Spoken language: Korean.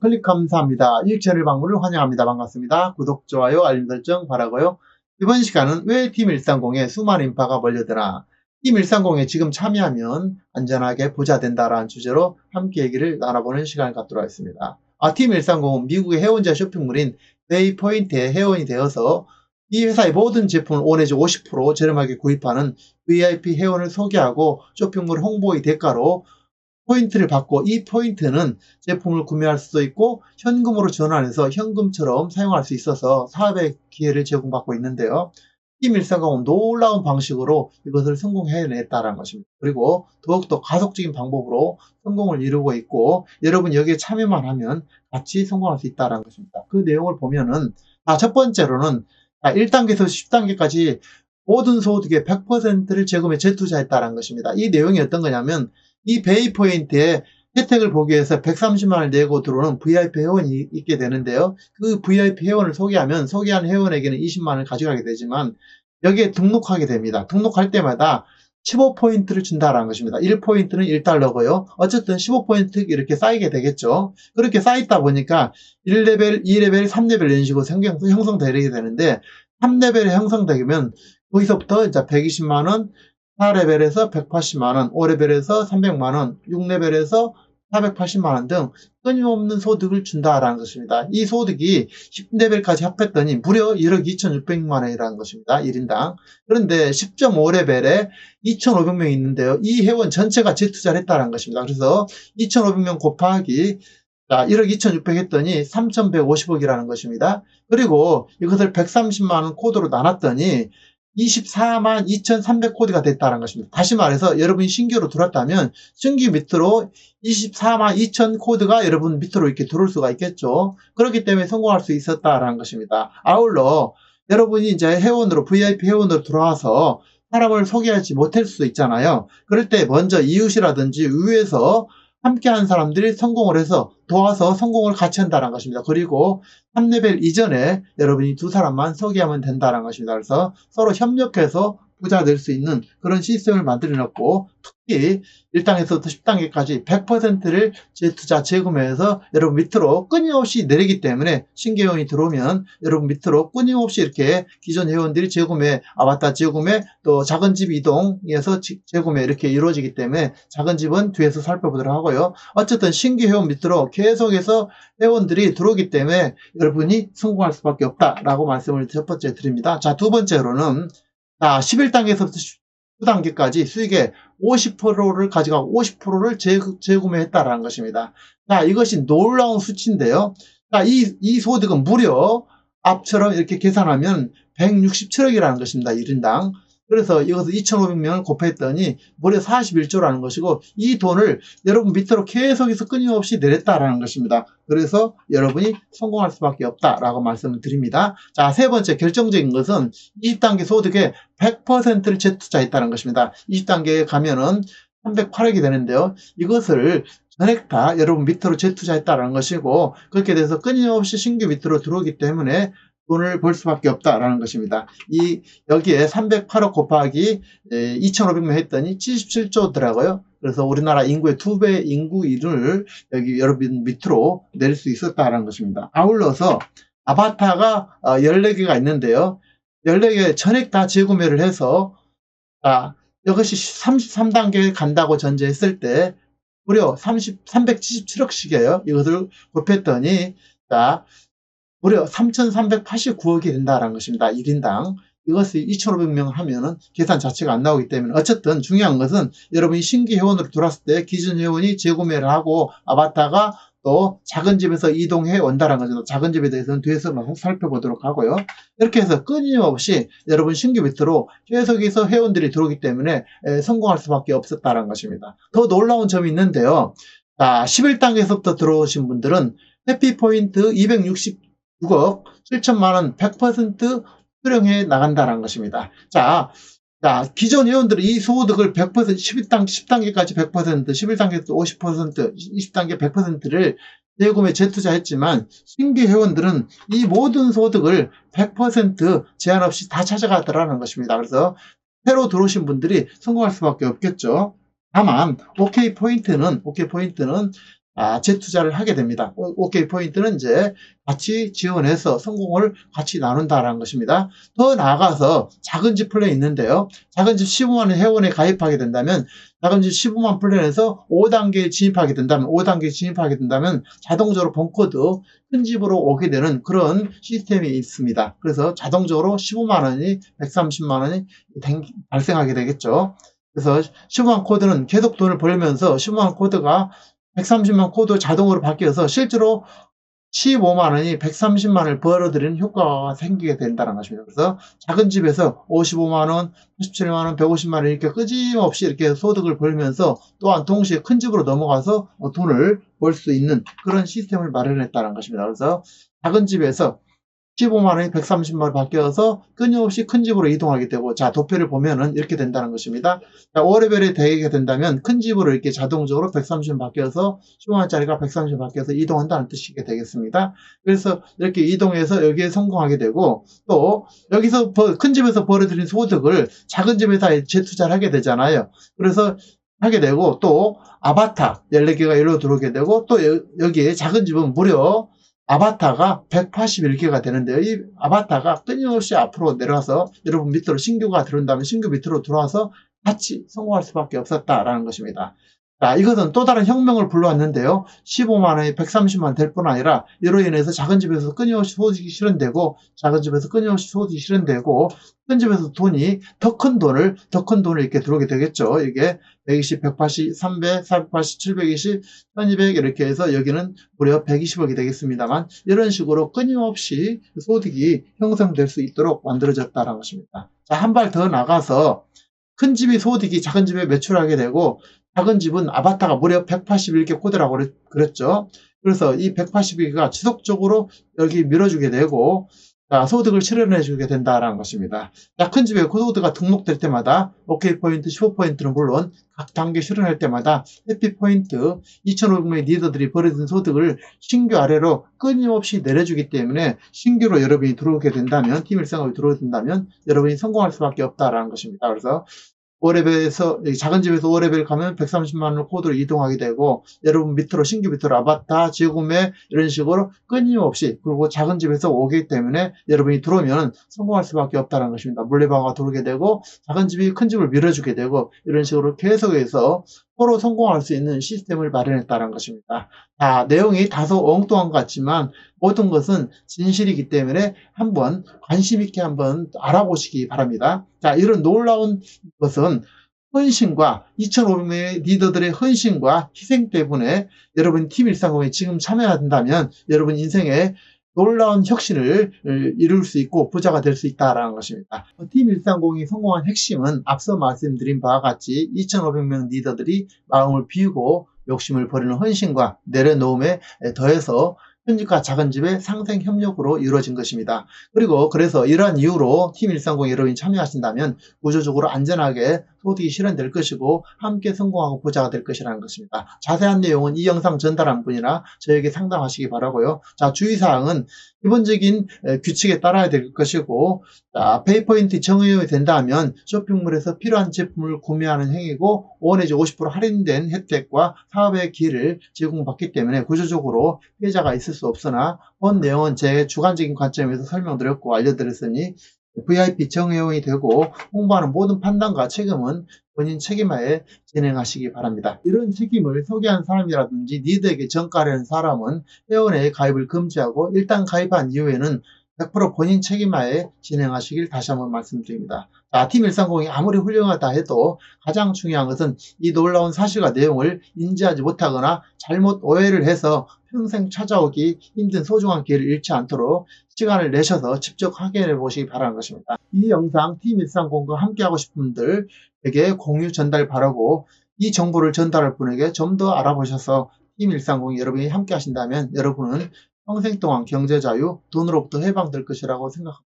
클릭 감사합니다. 이익처리 방문을 환영합니다. 반갑습니다. 구독, 좋아요, 알림 설정 바라고요. 이번 시간은 왜 팀 130에 수많은 인파가 몰려드나, 팀 130에 지금 참여하면 안전하게 부자 된다라는 주제로 함께 얘기를 나눠보는 시간을 갖도록 하겠습니다. 팀 130은 미국의 해운자 쇼핑몰인 웨이포인트의 회원이 되어서 이 회사의 모든 제품을 5 내지 50% 저렴하게 구입하는 VIP 회원을 소개하고 쇼핑몰 홍보의 대가로 포인트를 받고, 이 포인트는 제품을 구매할 수도 있고 현금으로 전환해서 현금처럼 사용할 수 있어서 사업의 기회를 제공받고 있는데요. 팀 130은 놀라운 방식으로 이것을 성공해냈다는 것입니다. 그리고 더욱더 가속적인 방법으로 성공을 이루고 있고, 여러분 여기에 참여만 하면 같이 성공할 수 있다는 것입니다. 그 내용을 보면은 첫 번째로는 1단계에서 10단계까지 모든 소득의 100%를 제금에 재투자했다는 것입니다. 이 내용이 어떤 거냐면, 이 베이포인트에 혜택을 보기 위해서 130만원을 내고 들어오는 VIP 회원이 있게 되는데요. 그 VIP 회원을 소개하면 소개한 회원에게는 20만원을 가져가게 되지만, 여기에 등록하게 됩니다. 등록할 때마다 15포인트를 준다라는 것입니다. 1포인트는 1달러고요. 어쨌든 15포인트 이렇게 쌓이게 되겠죠. 그렇게 쌓이다 보니까 1레벨, 2레벨, 3레벨 이런 식으로 형성되게 되는데, 3레벨이 형성되면 거기서부터 이제 120만원, 4레벨에서 180만원, 5레벨에서 300만원, 6레벨에서 480만원 등 끊임없는 소득을 준다라는 것입니다. 이 소득이 10레벨까지 합했더니 무려 1억 2,600만원이라는 것입니다. 1인당. 그런데 10.5레벨에 2,500명이 있는데요. 이 회원 전체가 재투자를 했다는 것입니다. 그래서 2,500명 곱하기 1억 2,600 했더니 3,150억이라는 것입니다. 그리고 이것을 130만원 코드로 나눴더니 24만 2,300 코드가 됐다는 것입니다. 다시 말해서 여러분이 신규로 들어왔다면 신규 밑으로 24만 2천 코드가 여러분 밑으로 이렇게 들어올 수가 있겠죠. 그렇기 때문에 성공할 수 있었다라는 것입니다. 아울러 여러분이 이제 회원으로, VIP 회원으로 들어와서 사람을 소개하지 못할 수도 있잖아요. 그럴 때 먼저 이웃이라든지 위에서 함께한 사람들이 성공을 해서 도와서 성공을 같이 한다는 것입니다. 그리고 3레벨 이전에 여러분이 두 사람만 소개하면 된다는 것입니다. 그래서 서로 협력해서 부자 될 수 있는 그런 시스템을 만들어 놓고, 특히 1단계에서부터 10단계까지 100%를 재투자 재구매해서 여러분 밑으로 끊임없이 내리기 때문에, 신규 회원이 들어오면 여러분 밑으로 끊임없이 이렇게 기존 회원들이 재구매, 아바타 재구매, 또 작은 집 이동해서 재구매 이렇게 이루어지기 때문에, 작은 집은 뒤에서 살펴보도록 하고요. 어쨌든 신규 회원 밑으로 계속해서 회원들이 들어오기 때문에 여러분이 성공할 수밖에 없다라고 말씀을 첫 번째 드립니다. 두 번째로는 11단계에서부터 19단계까지 수익의 50%를 가져가고 50%를 재구매했다라는 것입니다. 이것이 놀라운 수치인데요. 이 소득은 무려 앞처럼 이렇게 계산하면 167억이라는 것입니다. 1인당. 그래서 이것을 2,500명을 곱했더니 무려 41조라는 것이고, 이 돈을 여러분 밑으로 계속해서 끊임없이 내렸다라는 것입니다. 그래서 여러분이 성공할 수밖에 없다라고 말씀을 드립니다. 세 번째 결정적인 것은 20단계 소득의 100%를 재투자했다는 것입니다. 20단계에 가면은 308억이 되는데요. 이것을 전액 다 여러분 밑으로 재투자했다는 것이고, 그렇게 돼서 끊임없이 신규 밑으로 들어오기 때문에 돈을 벌 수밖에 없다라는 것입니다. 여기에 308억 곱하기 2,500명 했더니 77조더라고요. 그래서 우리나라 인구의 2배 인구를 여기 여러분 밑으로 낼 수 있었다라는 것입니다. 아울러서 아바타가 14개가 있는데요. 14개 전액 다 재구매를 해서 이것이 33단계에 간다고 전제했을 때 무려 377억씩이에요. 이것을 곱했더니 무려 3,389억이 된다는 것입니다. 1인당. 이것을 2,500명 하면은 계산 자체가 안 나오기 때문에, 어쨌든 중요한 것은 여러분이 신규 회원으로 들어왔을 때 기존 회원이 재구매를 하고 아바타가 또 작은 집에서 이동해 온다는 거죠. 작은 집에 대해서는 뒤에서 살펴보도록 하고요. 이렇게 해서 끊임없이 여러분 신규 밑으로 계속해서 회원들이 들어오기 때문에 성공할 수밖에 없었다는 것입니다. 더 놀라운 점이 있는데요. 11단계에서부터 들어오신 분들은 해피포인트 266억 7천만원 100% 수령해 나간다는 것입니다. 기존 회원들은 이 소득을 100%, 10단계까지 100%, 11단계에서 50%, 20단계 100%를 재구매 재투자했지만, 신규 회원들은 이 모든 소득을 100% 제한 없이 다 찾아가더라는 것입니다. 그래서 새로 들어오신 분들이 성공할 수밖에 없겠죠. 다만 OK 포인트는 재투자를 하게 됩니다. OK 포인트는 이제 같이 지원해서 성공을 같이 나눈다라는 것입니다. 더 나아가서 작은 집 플랜이 있는데요. 작은 집 15만원 회원에 가입하게 된다면 작은 집 15만 플랜에서 5단계에 진입하게 된다면 자동적으로 본코드 큰 집으로 오게 되는 그런 시스템이 있습니다. 그래서 자동적으로 15만원이 130만원이 발생하게 되겠죠. 그래서 15만 코드는 계속 돈을 벌면서 15만 코드가 130만 코드 자동으로 바뀌어서 실제로 15만원이 130만원을 벌어들이는 효과가 생기게 된다는 것입니다. 그래서 작은 집에서 55만원, 87만원, 150만원 이렇게 끊임없이 이렇게 소득을 벌면서 또한 동시에 큰 집으로 넘어가서 돈을 벌 수 있는 그런 시스템을 마련했다는 것입니다. 그래서 작은 집에서 15만원이 130만원으로 바뀌어서 끊임없이 큰 집으로 이동하게 되고, 자, 도표를 보면은 이렇게 된다는 것입니다. 자, 5레벨이 되게 된다면 큰 집으로 이렇게 자동적으로 130만 바뀌어서 15만원짜리가 130만 바뀌어서 이동한다는 뜻이게 되겠습니다. 그래서 이렇게 이동해서 여기에 성공하게 되고, 또 여기서 큰 집에서 벌어들인 소득을 작은 집에다 재투자를 하게 되잖아요. 그래서 하게 되고, 또 아바타 14개가 일로 들어오게 되고, 또 여기에 작은 집은 무려 아바타가 181개가 되는데요. 이 아바타가 끊임없이 앞으로 내려가서 여러분 밑으로 신규가 들어온다면 신규 밑으로 들어와서 같이 성공할 수밖에 없었다라는 것입니다. 자, 이것은 또 다른 혁명을 불러왔는데요. 15만원이 130만 될 뿐 아니라 이로 인해서 작은 집에서 끊임없이 소득이 실현되고, 큰 집에서 돈이 더 큰 돈을 이렇게 들어오게 되겠죠. 이게 120, 180, 300, 480, 720, 1200 이렇게 해서 여기는 무려 120억이 되겠습니다만, 이런 식으로 끊임없이 소득이 형성될 수 있도록 만들어졌다는 것입니다. 자, 한 발 더 나가서 큰 집이 소득이 작은 집에 매출하게 되고, 작은 집은 아바타가 무려 181개 코드라고 그랬죠. 그래서 이 181개가 지속적으로 여기 밀어주게 되고, 소득을 실현해주게 된다는 것입니다. 큰 집에 코드가 등록될 때마다 OK 포인트 15포인트는 물론 각 단계 실현할 때마다 해피 포인트 2,500명의 리더들이 벌어진 소득을 신규 아래로 끊임없이 내려주기 때문에 신규로 여러분이 들어오게 된다면, 팀 일상업이 들어오게 된다면 여러분이 성공할 수밖에 없다라는 것입니다. 그래서 5레벨에서, 작은 집에서 5레벨 가면 130만원 코드로 이동하게 되고, 여러분 밑으로, 신규 밑으로 아바타, 재구매, 이런 식으로 끊임없이, 그리고 작은 집에서 오기 때문에 여러분이 들어오면 성공할 수밖에 없다는 것입니다. 물레방아가 들어오게 되고, 작은 집이 큰 집을 밀어주게 되고, 이런 식으로 계속해서 서로 성공할 수 있는 시스템을 마련했다는 것입니다. 내용이 다소 엉뚱한 것 같지만 모든 것은 진실이기 때문에 한번 관심 있게 한번 알아보시기 바랍니다. 이런 놀라운 것은 헌신과 2,500명의 리더들의 헌신과 희생 때문에 여러분 팀 130에 지금 참여한다면 여러분 인생에 놀라운 혁신을 이룰 수 있고 부자가 될 수 있다는 것입니다. 팀 130이 성공한 핵심은 앞서 말씀드린 바와 같이 2,500명 리더들이 마음을 비우고 욕심을 버리는 헌신과 내려놓음에 더해서 큰 집과 작은 집의 상생 협력으로 이루어진 것입니다. 그리고 그래서 이러한 이유로 팀 130에 여러분이 참여하신다면 구조적으로 안전하게 소득이 실현될 것이고 함께 성공하고 부자가 될 것이라는 것입니다. 자세한 내용은 이 영상 전달한 분이나 저에게 상담하시기 바라고요. 주의사항은 기본적인 규칙에 따라야 될 것이고, 페이포인트 정의용이 된다 하면 쇼핑몰에서 필요한 제품을 구매하는 행위고 5 내지 50% 할인된 혜택과 사업의 기회를 제공받기 때문에 구조적으로 피해자가 있을 수 없으나 본 내용은 제 주관적인 관점에서 설명드렸고 알려드렸으니 VIP 정회원이 되고 홍보하는 모든 판단과 책임은 본인 책임하에 진행하시기 바랍니다. 이런 책임을 소개한 사람이라든지 리더에게 전가하려는 사람은 회원회에 가입을 금지하고 일단 가입한 이후에는 100% 본인 책임하에 진행하시길 다시 한번 말씀드립니다. 팀 130이 아무리 훌륭하다 해도 가장 중요한 것은 이 놀라운 사실과 내용을 인지하지 못하거나 잘못 오해를 해서 평생 찾아오기 힘든 소중한 기회를 잃지 않도록 시간을 내셔서 직접 확인해 보시기 바라는 것입니다. 이 영상 팀 130과 함께하고 싶은 분들에게 공유 전달 바라고, 이 정보를 전달할 분에게 좀 더 알아보셔서 팀 130이 여러분이 함께 하신다면 여러분은 평생 동안 경제자유, 돈으로부터 해방될 것이라고 생각합니다.